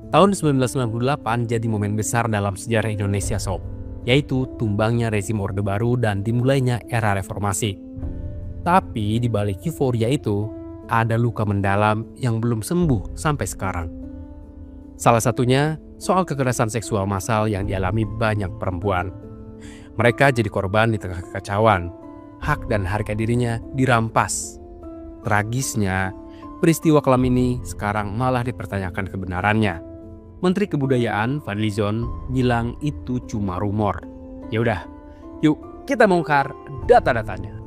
Tahun 1998 jadi momen besar dalam sejarah Indonesia sob, yaitu tumbangnya rezim Orde Baru dan dimulainya era reformasi. Tapi di balik euforia itu, ada luka mendalam yang belum sembuh sampai sekarang. Salah satunya soal kekerasan seksual massal yang dialami banyak perempuan. Mereka jadi korban di tengah kekacauan, hak dan harga dirinya dirampas. Tragisnya, peristiwa kelam ini sekarang malah dipertanyakan kebenarannya. Menteri Kebudayaan Fadlizon bilang itu cuma rumor. Ya udah, yuk kita bongkar data-datanya.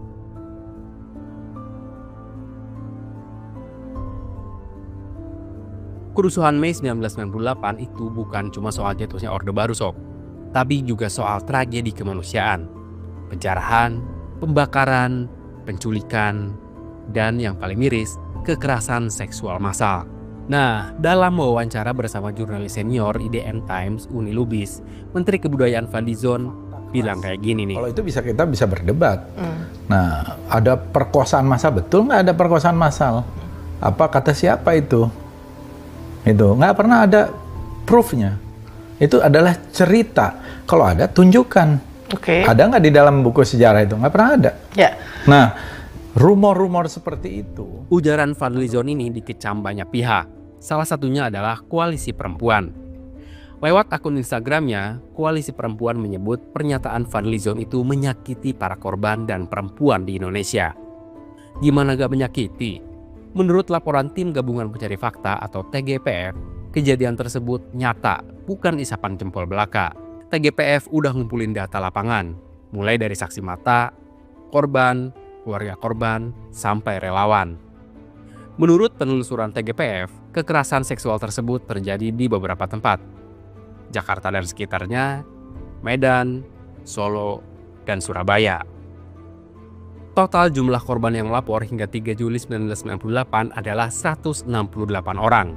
Kerusuhan Mei 1998 itu bukan cuma soal jatuhnya Orde Baru sob, tapi juga soal tragedi kemanusiaan, penjarahan, pembakaran, penculikan, dan yang paling miris, kekerasan seksual massal. Nah, dalam wawancara bersama jurnalis senior IDN Times Uni Lubis, Menteri Kebudayaan Fadlizon bilang kayak gini nih. Kalau itu kita bisa berdebat. Nah, ada perkosaan massal, betul nggak ada perkosaan massal? Apa kata siapa itu? Itu nggak pernah ada proofnya. Itu adalah cerita. Kalau ada, tunjukkan. Ada nggak di dalam buku sejarah itu? Nggak pernah ada. Ya. Nah, rumor-rumor seperti itu. Ujaran Fadlizon ini dikecam banyak pihak. Salah satunya adalah Koalisi Perempuan. Lewat akun Instagramnya, Koalisi Perempuan menyebut pernyataan Fadlizon itu menyakiti para korban dan perempuan di Indonesia. Gimana gak menyakiti? Menurut laporan Tim Gabungan Pencari Fakta atau TGPF, kejadian tersebut nyata, bukan isapan jempol belaka. TGPF udah ngumpulin data lapangan, mulai dari saksi mata, korban, keluarga korban, sampai relawan. Menurut penelusuran TGPF, kekerasan seksual tersebut terjadi di beberapa tempat. Jakarta dan sekitarnya, Medan, Solo, dan Surabaya. Total jumlah korban yang melapor hingga 3 Juli 1998 adalah 168 orang.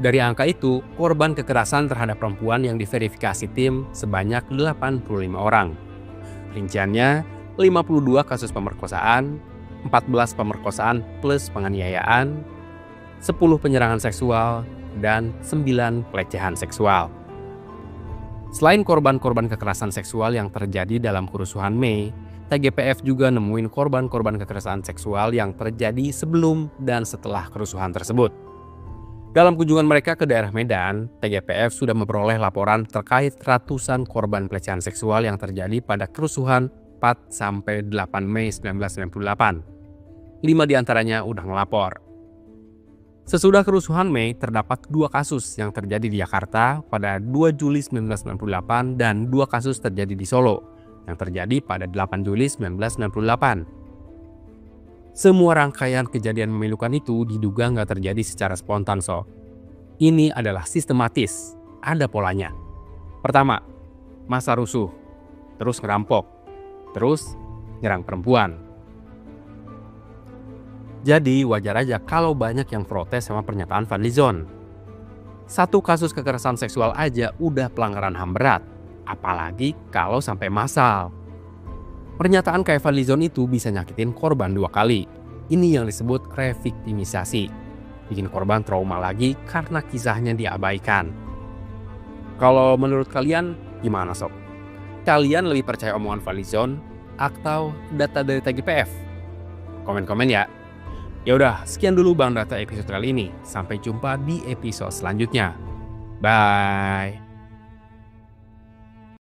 Dari angka itu, korban kekerasan terhadap perempuan yang diverifikasi tim sebanyak 85 orang. Rinciannya, 52 kasus pemerkosaan, 14 pemerkosaan plus penganiayaan, 10 penyerangan seksual, dan 9 pelecehan seksual. Selain korban-korban kekerasan seksual yang terjadi dalam kerusuhan Mei, TGPF juga nemuin korban-korban kekerasan seksual yang terjadi sebelum dan setelah kerusuhan tersebut. Dalam kunjungan mereka ke daerah Medan, TGPF sudah memperoleh laporan terkait ratusan korban pelecehan seksual yang terjadi pada kerusuhan 4-8 Mei 1998. 5 diantaranya udah ngelapor. Sesudah kerusuhan Mei, terdapat 2 kasus yang terjadi di Jakarta pada 2 Juli 1998 dan 2 kasus terjadi di Solo yang terjadi pada 8 Juli 1998. Semua rangkaian kejadian memilukan itu diduga nggak terjadi secara spontan sob. Ini adalah sistematis, ada polanya. Pertama, masa rusuh, terus ngerampok, terus nyerang perempuan. Jadi wajar aja kalau banyak yang protes sama pernyataan Fadlizon. Satu kasus kekerasan seksual aja udah pelanggaran HAM berat, apalagi kalau sampai massal. Pernyataan kayak Fadlizon itu bisa nyakitin korban 2 kali. Ini yang disebut reviktimisasi. Bikin korban trauma lagi karena kisahnya diabaikan. Kalau menurut kalian gimana sob? Kalian lebih percaya omongan Fadlizon atau data dari TGPF? Komen-komen ya. Ya udah, sekian dulu Bang Data episode kali ini. Sampai jumpa di episode selanjutnya. Bye.